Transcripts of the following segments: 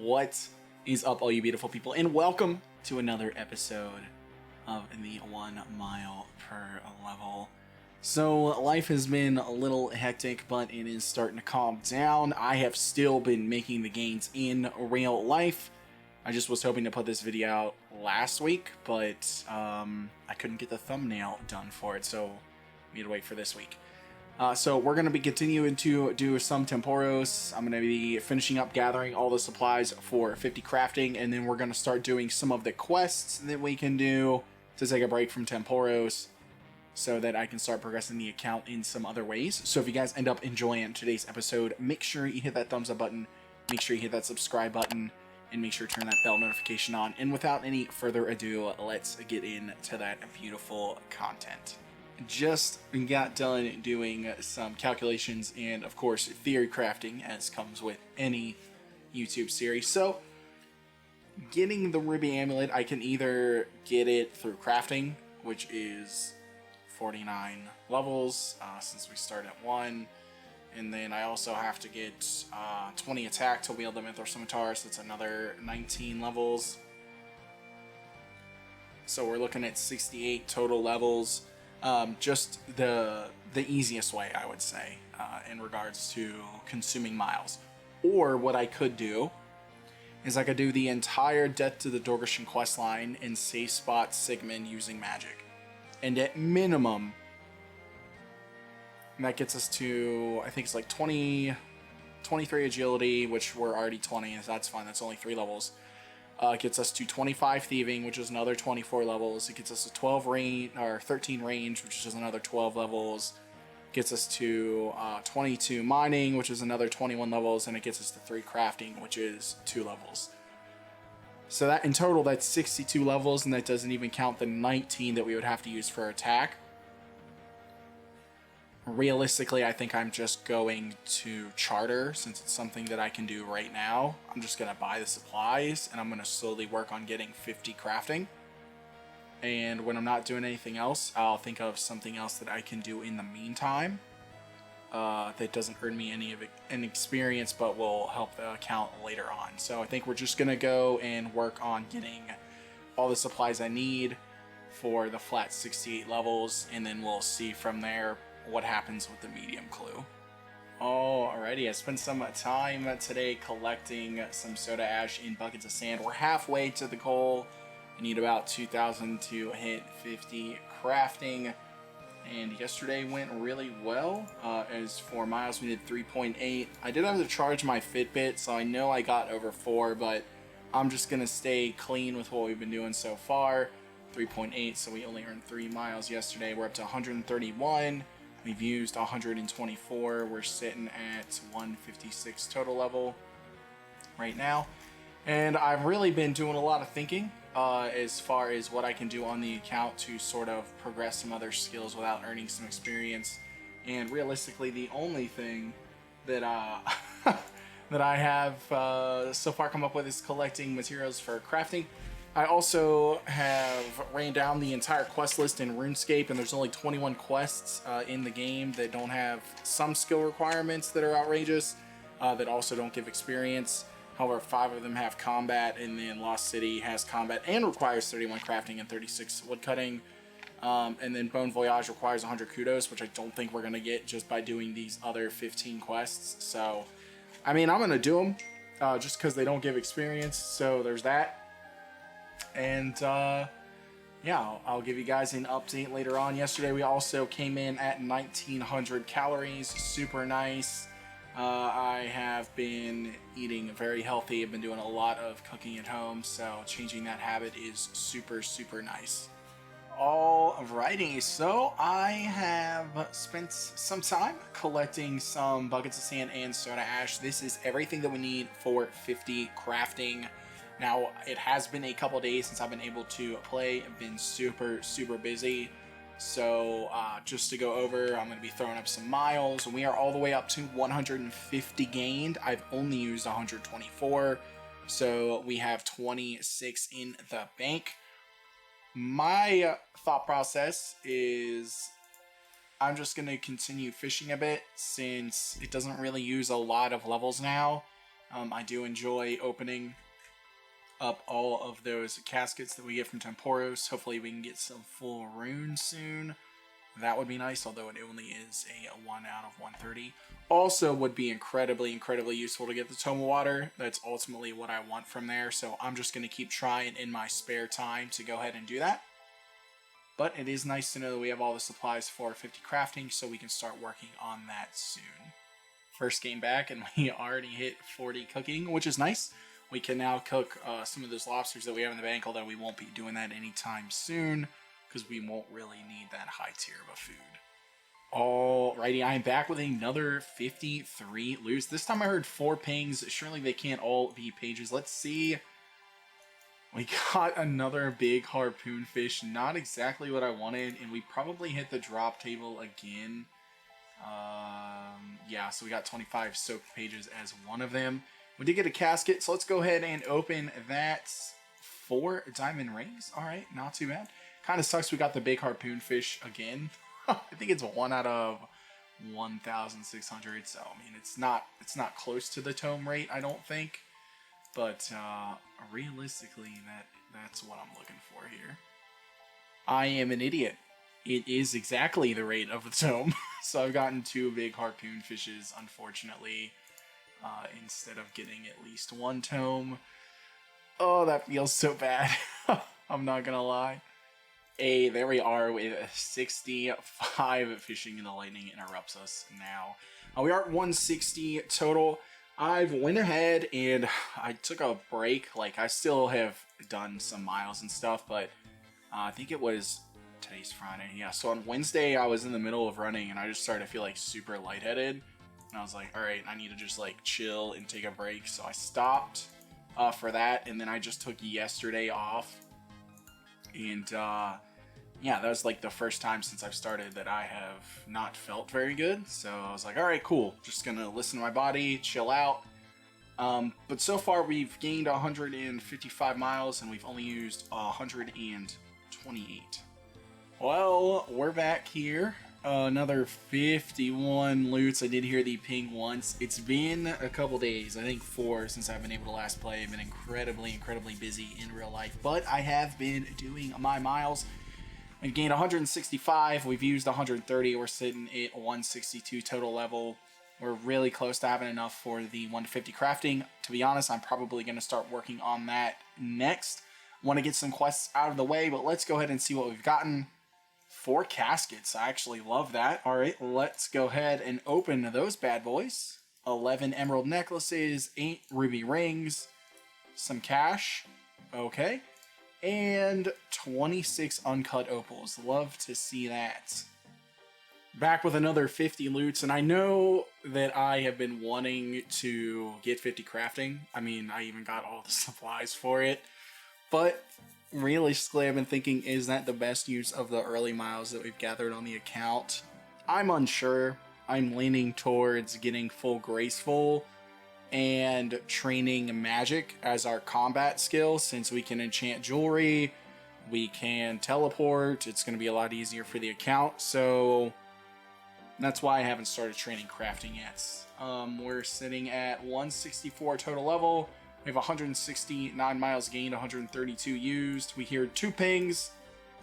What is up, all you beautiful people, and welcome to another episode of the 1 mile per level. So life has been a little hectic, but it is starting to calm down. I have still been making the gains in real life. I just was hoping to put this video out last week, but I couldn't get the thumbnail done for it, so we had to wait for this week. So we're going to be continuing to do some temporos. I'm going to be finishing up gathering all the supplies for 50 crafting, and then we're going to start doing some of the quests that we can do to take a break from temporos so that I can start progressing the account in some other ways. So if you guys end up enjoying today's episode, make sure you hit that thumbs up button, make sure you hit that subscribe button, and make sure to turn that bell notification on. And without any further ado, let's get into that beautiful content. Just got done doing some calculations and, of course, theory crafting, as comes with any YouTube series. So, getting the Ruby Amulet, I can either get it through crafting, which is 49 levels, since we start at 1. And then I also have to get 20 attack to wield the Mythos Scimitar, so it's another 19 levels. So we're looking at 68 total levels. Just the easiest way, I would say, in regards to consuming miles. Or what I could do is I could do the entire Death to the Dorgeshan questline and safe spot Sigmund using magic. And at minimum, that gets us to, I think it's like 23 agility, which we're already 20, so that's fine, that's only 3 levels. It gets us to 25 thieving, which is another 24 levels. It gets us to 12 range, or 13 range, which is another 12 levels. Gets us to 22 mining, which is another 21 levels, and it gets us to 3 crafting, which is 2 levels. So that in total, that's 62 levels, and that doesn't even count the 19 that we would have to use for attack. Realistically, I think I'm just going to charter, since it's something that I can do right now. I'm just going to buy the supplies, and I'm going to slowly work on getting 50 crafting. And when I'm not doing anything else, I'll think of something else that I can do in the meantime that doesn't earn me any experience, but will help the account later on. So I think we're just going to go and work on getting all the supplies I need for the flat 68 levels, and then we'll see from there what happens with the medium clue. Alrighty, I spent some time today collecting some soda ash in buckets of sand. We're halfway to the goal. I need about 2,000 to hit 50 crafting, and yesterday went really well. As for miles, we did 3.8. I did have to charge my Fitbit, so I know I got over 4, but I'm just gonna stay clean with what we've been doing so far. 3.8, so we only earned 3 miles yesterday. We're up to 131. We've used 124. We're sitting at 156 total level right now. And I've really been doing a lot of thinking as far as what I can do on the account to sort of progress some other skills without earning some experience. And realistically, the only thing that that I have so far come up with is collecting materials for crafting. I also have ran down the entire quest list in RuneScape, and there's only 21 quests in the game that don't have some skill requirements that are outrageous, that also don't give experience. However, 5 of them have combat, and then Lost City has combat and requires 31 crafting and 36 woodcutting. And then Bone Voyage requires 100 kudos, which I don't think we're going to get just by doing these other 15 quests. So, I mean, I'm going to do them just because they don't give experience, so there's that. And yeah, I'll give you guys an update later on. Yesterday we also came in at 1900 calories, super nice. I have been eating very healthy. I've been doing a lot of cooking at home, so changing that habit is super, super nice. Alrighty, so I have spent some time collecting some buckets of sand and soda ash. This is everything that we need for 50 crafting. Now, it has been a couple days since I've been able to play. I've been super, super busy. So, just to go over, I'm going to be throwing up some miles. We are all the way up to 150 gained. I've only used 124. So, we have 26 in the bank. My thought process is I'm just going to continue fishing a bit since it doesn't really use a lot of levels now. I do enjoy opening up all of those caskets that we get from Temporos. Hopefully we can get some full runes soon. That would be nice, although it only is a 1 out of 130. Also would be incredibly useful to get the Tome of Water. That's ultimately what I want from there, so I'm just going to keep trying in my spare time to go ahead and do that. But it is nice to know that we have all the supplies for 50 crafting, so we can start working on that soon. First game back, and we already hit 40 cooking, which is nice. We can now cook some of those lobsters that we have in the bank, although we won't be doing that anytime soon, because we won't really need that high tier of a food. Alrighty, I am back with another 53 loots. This time I heard 4 pings. Surely they can't all be pages. Let's see. We got another big harpoon fish. Not exactly what I wanted, and we probably hit the drop table again. Yeah, so we got 25 soaked pages as one of them. We did get a casket, so let's go ahead and open that. 4 diamond rings. Alright, not too bad. Kind of sucks we got the big harpoon fish again. I think it's 1 out of 1,600, so I mean it's not close to the tome rate, I don't think. But realistically, that's what I'm looking for here. I am an idiot. It is exactly the rate of the tome. So I've gotten 2 big harpoon fishes, unfortunately, instead of getting at least 1 tome. Oh, that feels so bad. I'm not gonna lie. There we are with 65 fishing, and the lightning interrupts us now. We are at 160 total. I've went ahead and I took a break. Like, I still have done some miles and stuff, but I think it was today's Friday. Yeah, so on Wednesday I was in the middle of running and I just started to feel like super lightheaded. And I was like, all right, I need to just like chill and take a break. So I stopped for that, and then I just took yesterday off. And yeah, that was like the first time since I've started that I have not felt very good. So I was like, all right, cool. Just gonna listen to my body, chill out. But so far we've gained 155 miles and we've only used 128. Well, we're back here. Another 51 loots. I did hear the ping once. It's been a couple days, I think 4, since I've been able to last play. I've been incredibly busy in real life, but I have been doing my miles. We've gained 165. We've used 130. We're sitting at 162 total level. We're really close to having enough for the 1 to 50 crafting. To be honest, I'm probably going to start working on that next. Want to get some quests out of the way, but let's go ahead and see what we've gotten. 4 caskets. I actually love that. All right, let's go ahead and open those bad boys. 11 emerald necklaces, 8 ruby rings, some cash. Okay. And 26 uncut opals. Love to see that. Back with another 50 loots, and I know that I have been wanting to get 50 crafting. I mean, I even got all the supplies for it. But realistically, I've been thinking, is that the best use of the early miles that we've gathered on the account? I'm unsure. I'm leaning towards getting full graceful and training magic as our combat skill, since we can enchant jewelry, we can teleport. It's going to be a lot easier for the account, so that's why I haven't started training crafting yet. We're sitting at 164 total level. We have 169 miles gained, 132 used. We hear 2 pings.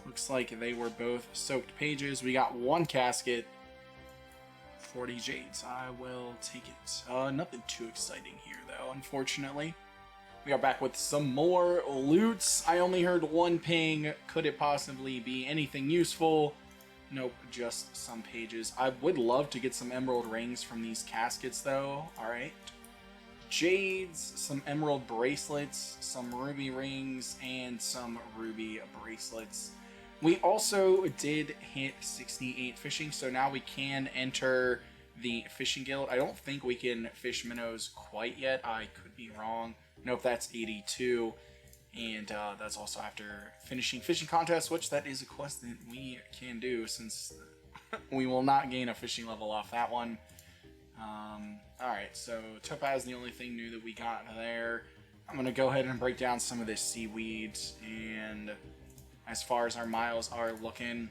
Looks like they were both soaked pages. We got 1 casket, 40 jades. I will take it. Nothing too exciting here, though, unfortunately. We are back with some more loots. I only heard 1 ping. Could it possibly be anything useful? Nope, just some pages. I would love to get some emerald rings from these caskets, though. Alright. Jades, some emerald bracelets, some ruby rings, and some ruby bracelets. We also did hit 68 fishing, so now we can enter the fishing guild. I don't think we can fish minnows quite yet. I could be wrong. Nope, that's 82. And that's also after finishing fishing contests, which that is a quest that we can do, since we will not gain a fishing level off that one. Alright, so topaz is the only thing new that we got there. I'm going to go ahead and break down some of this seaweed, and as far as our miles are looking,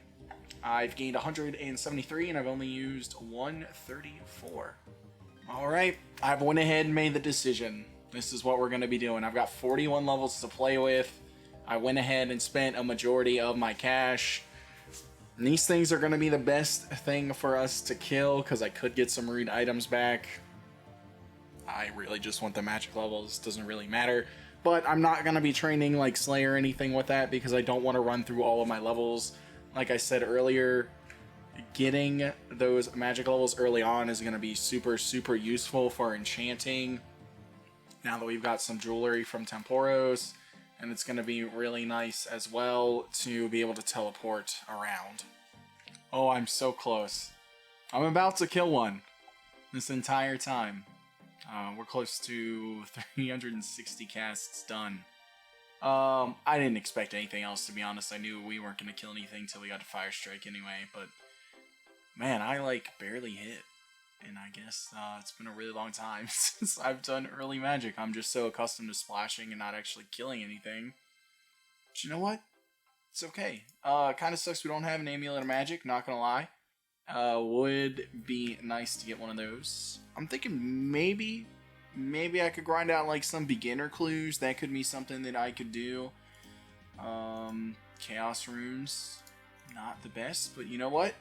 I've gained 173 and I've only used 134. Alright, I've went ahead and made the decision. This is what we're going to be doing. I've got 41 levels to play with. I went ahead and spent a majority of my cash. And these things are going to be the best thing for us to kill because I could get some rune items back. I really just want the magic levels. Doesn't really matter. But I'm not going to be training like Slayer or anything with that because I don't want to run through all of my levels. Like I said earlier, getting those magic levels early on is going to be super, super useful for enchanting. Now that we've got some jewelry from Temporos, and it's going to be really nice as well to be able to teleport around. Oh, I'm so close. I'm about to kill one this entire time. We're close to 360 casts done. I didn't expect anything else, to be honest. I knew we weren't going to kill anything till we got to Fire Strike anyway, but man, I like barely hit. And I guess it's been a really long time since I've done early magic. I'm just so accustomed to splashing and not actually killing anything. But you know what? It's okay. Kind of sucks we don't have an Amulet of Magic, not gonna lie. Would be nice to get one of those. I'm thinking maybe I could grind out like some beginner clues. That could be something that I could do. Chaos runes, not the best, but you know what?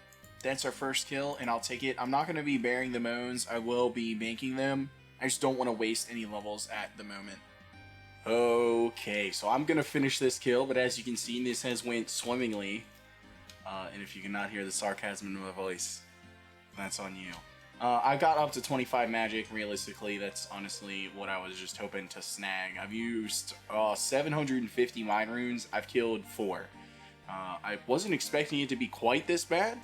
That's our first kill, and I'll take it. I'm not going to be bearing the moans. I will be banking them. I just don't want to waste any levels at the moment. Okay, so I'm going to finish this kill, but as you can see, this has went swimmingly. And if you cannot hear the sarcasm in my voice, that's on you. I got up to 25 magic. Realistically, that's honestly what I was just hoping to snag. I've used 750 mine runes. I've killed 4. I wasn't expecting it to be quite this bad.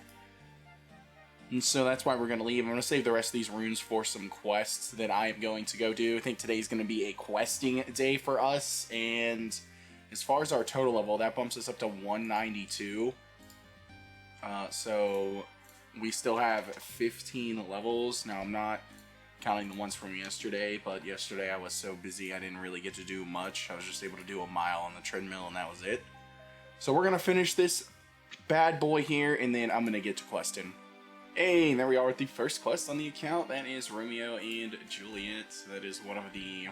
And so that's why we're going to leave. I'm going to save the rest of these runes for some quests that I am going to go do. I think today's going to be a questing day for us. And as far as our total level, that bumps us up to 192. So we still have 15 levels. Now, I'm not counting the ones from yesterday, but yesterday I was so busy I didn't really get to do much. I was just able to do a mile on the treadmill, and that was it. So we're going to finish this bad boy here, and then I'm going to get to questing. Hey, there we are with the first quest on the account. That is Romeo and Juliet. So that is one of the,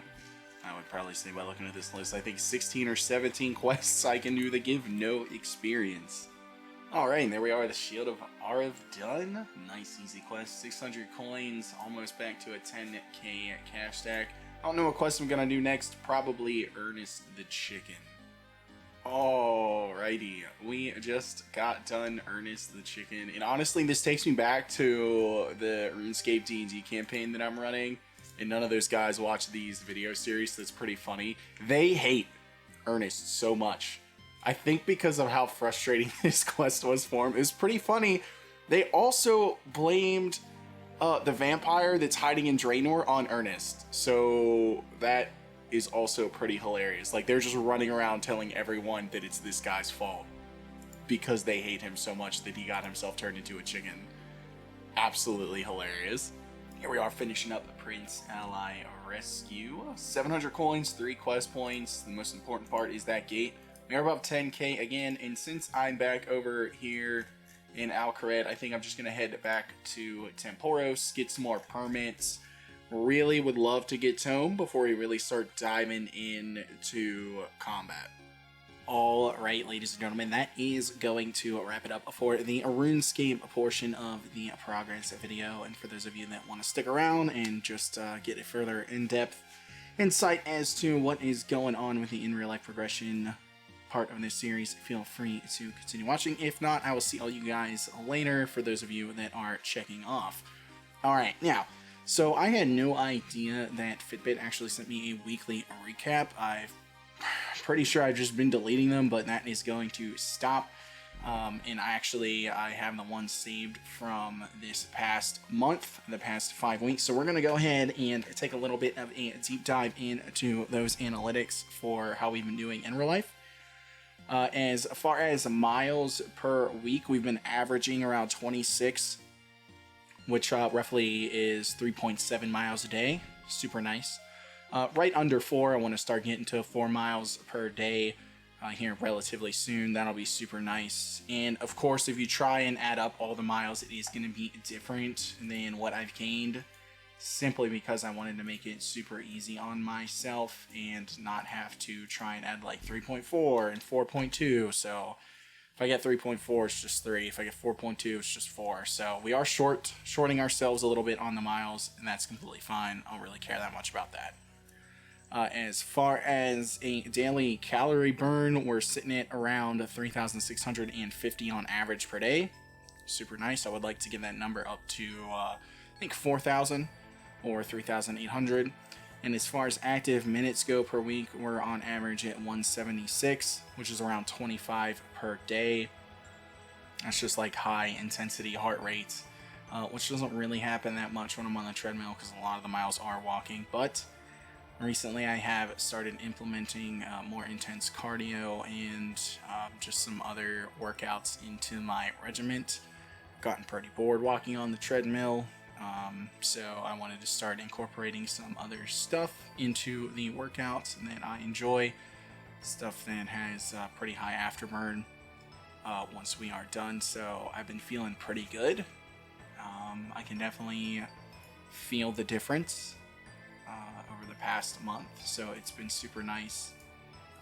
I would probably say by looking at this list, I think 16 or 17 quests I can do that give no experience. Alright, and there we are, the Shield of Arav done. Nice, easy quest. 600 coins, almost back to a 10k cash stack. I don't know what quest I'm going to do next. Probably Ernest the Chicken. Alrighty, we just got done Ernest the Chicken, and honestly this takes me back to the RuneScape D&D campaign that I'm running, and none of those guys watch these video series, so it's pretty funny. They hate Ernest so much. I think because of how frustrating this quest was for him. It was pretty funny. They also blamed the vampire that's hiding in Draenor on Ernest, so that is also pretty hilarious. Like, they're just running around telling everyone that it's this guy's fault because they hate him so much that he got himself turned into a chicken. Absolutely hilarious. Here we are finishing up the Prince Ally Rescue. 700 coins, 3 quest points. The most important part is that gate. We are above 10k again, and since I'm back over here in Alcaret, I think I'm just going to head back to Temporos, get some more permits. Really would love to get Tome before we really start diving into combat. Alright, ladies and gentlemen, that is going to wrap it up for the RuneScape portion of the progress video. And for those of you that want to stick around and just get a further in-depth insight as to what is going on with the in-real-life progression part of this series, feel free to continue watching. If not, I will see all you guys later for those of you that are checking off. Alright, now, so I had no idea that Fitbit actually sent me a weekly recap. I'm pretty sure I've just been deleting them, but that is going to stop. And I have the ones saved from this past month, the past 5 weeks. So we're going to go ahead and take a little bit of a deep dive into those analytics for how we've been doing in real life. As far as miles per week, we've been averaging around 26, which roughly is 3.7 miles a day. Super nice. Right under 4, I want to start getting to 4 miles per day here relatively soon. That'll be super nice. And of course, if you try and add up all the miles, it is going to be different than what I've gained simply because I wanted to make it super easy on myself and not have to try and add like 3.4 and 4.2. So if I get 3.4, it's just 3. If I get 4.2, it's just 4. So we are shorting ourselves a little bit on the miles, and that's completely fine. I don't really care that much about that. As far as a daily calorie burn, we're sitting at around 3,650 on average per day. Super nice. I would like to get that number up to, I think, 4,000 or 3,800. And as far as active minutes go per week, we're on average at 176, which is around 25 per day. That's just like high intensity heart rates, which doesn't really happen that much when I'm on the treadmill because a lot of the miles are walking. But recently I have started implementing more intense cardio and just some other workouts into my regiment. Gotten pretty bored walking on the treadmill, so I wanted to start incorporating some other stuff into the workouts that I enjoy, stuff that has pretty high afterburn once we are done. So I've been feeling pretty good. I can definitely feel the difference over the past month, so it's been super nice.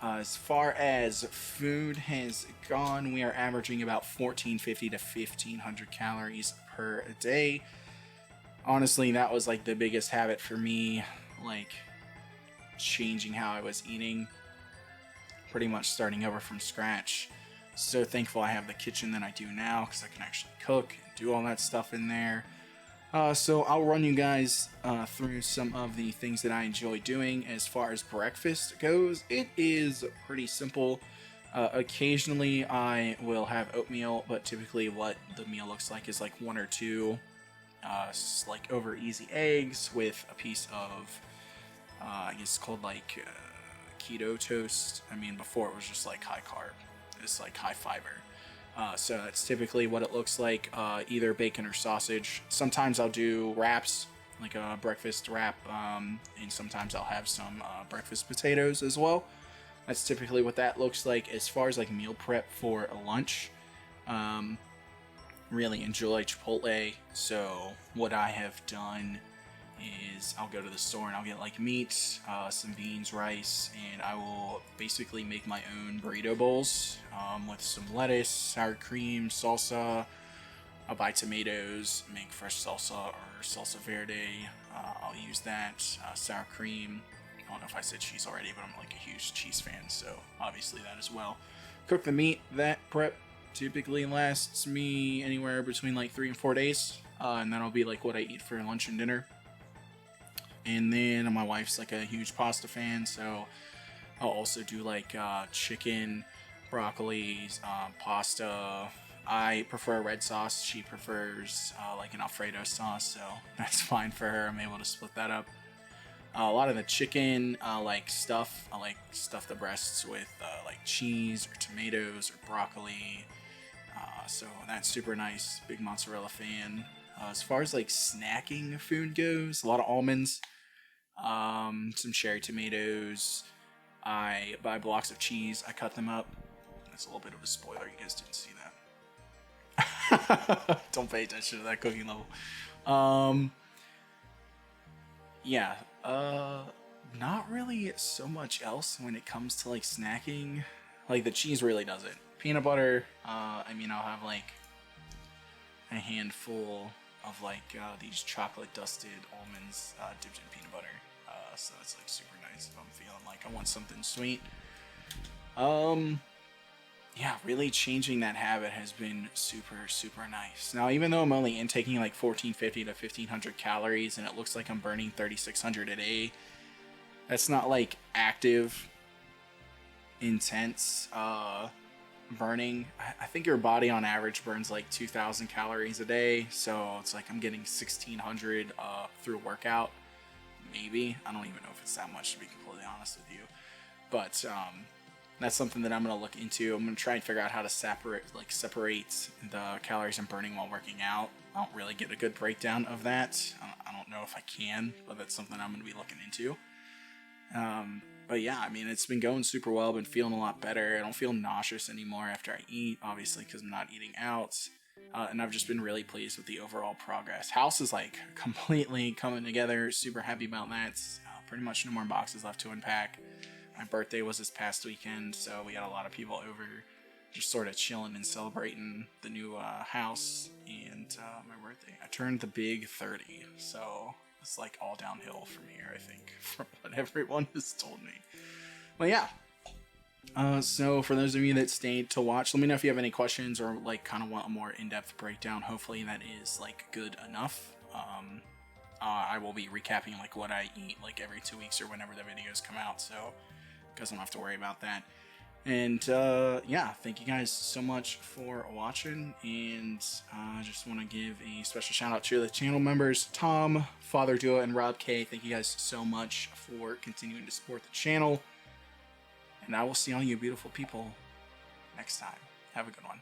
As far as food has gone, we are averaging about 1,450 to 1,500 calories per day. Honestly, that was like the biggest habit for me, like changing how I was eating, pretty much starting over from scratch. So thankful I have the kitchen that I do now because I can actually cook and do all that stuff in there. So I'll run you guys through some of the things that I enjoy doing. As far as breakfast goes, it is pretty simple. Occasionally I will have oatmeal, but typically what the meal looks like is like 1 or 2 like over easy eggs with a piece of I guess it's called like keto toast. I mean, before it was just like high carb. It's like high fiber. So that's typically what it looks like, either bacon or sausage. Sometimes I'll do wraps, like a breakfast wrap, and sometimes I'll have some breakfast potatoes as well. That's typically what that looks like. As far as like meal prep for a lunch, really enjoy Chipotle. So what I have done is I'll go to the store and I'll get like meat, some beans, rice, and I will basically make my own burrito bowls with some lettuce, sour cream, salsa. I'll buy tomatoes, make fresh salsa or salsa verde. I'll use that, sour cream. I don't know if I said cheese already, but I'm like a huge cheese fan, so obviously that as well. Cook the meat. That prep typically lasts me anywhere between like 3 and 4 days, and that'll be like what I eat for lunch and dinner. And then my wife's like a huge pasta fan, so I'll also do like chicken, broccoli, pasta. I prefer red sauce. She prefers like an Alfredo sauce, so that's fine for her. I'm able to split that up. A lot of the chicken, like stuff. I like stuff the breasts with like cheese or tomatoes or broccoli. So that's super nice. Big mozzarella fan. As far as like snacking food goes, a lot of almonds. Some cherry tomatoes. I buy blocks of cheese. I cut them up. That's a little bit of a spoiler. You guys didn't see that. Don't pay attention to that cooking level. Yeah. Not really so much else when it comes to like snacking. Like the cheese really does it. Peanut butter. I mean, I'll have like a handful of like these chocolate dusted almonds dipped in peanut butter. So that's like super nice if I'm feeling like I want something sweet. Yeah, really changing that habit has been super, super nice. Now, even though I'm only intaking like 1,450 to 1,500 calories and it looks like I'm burning 3,600 a day, that's not like active, intense burning. I think your body on average burns like 2,000 calories a day, so it's like I'm getting 1,600 through workout. Maybe. I don't even know if it's that much, to be completely honest with you. But that's something that I'm going to look into. I'm going to try and figure out how to separate the calories I'm burning while working out. I don't really get a good breakdown of that. I don't know if I can, but that's something I'm going to be looking into. But yeah, I mean, it's been going super well. I've been feeling a lot better. I don't feel nauseous anymore after I eat, obviously, because I'm not eating out. And I've just been really pleased with the overall progress. House is like completely coming together. Super happy about that. Pretty much no more boxes left to unpack. My birthday was this past weekend, so we had a lot of people over, just sort of chilling and celebrating the new house and my birthday. I turned the big 30, so it's like all downhill from here, I think, from what everyone has told me. But yeah. So for those of you that stayed to watch, let me know if you have any questions or like kind of want a more in-depth breakdown. Hopefully that is like good enough. I will be recapping like what I eat like every 2 weeks or whenever the videos come out, so guys don't have to worry about that. And yeah, thank you guys so much for watching, and I just want to give a special shout out to the channel members, Tom, Father Duo, and Rob K. Thank you guys so much for continuing to support the channel. And I will see all you beautiful people next time. Have a good one.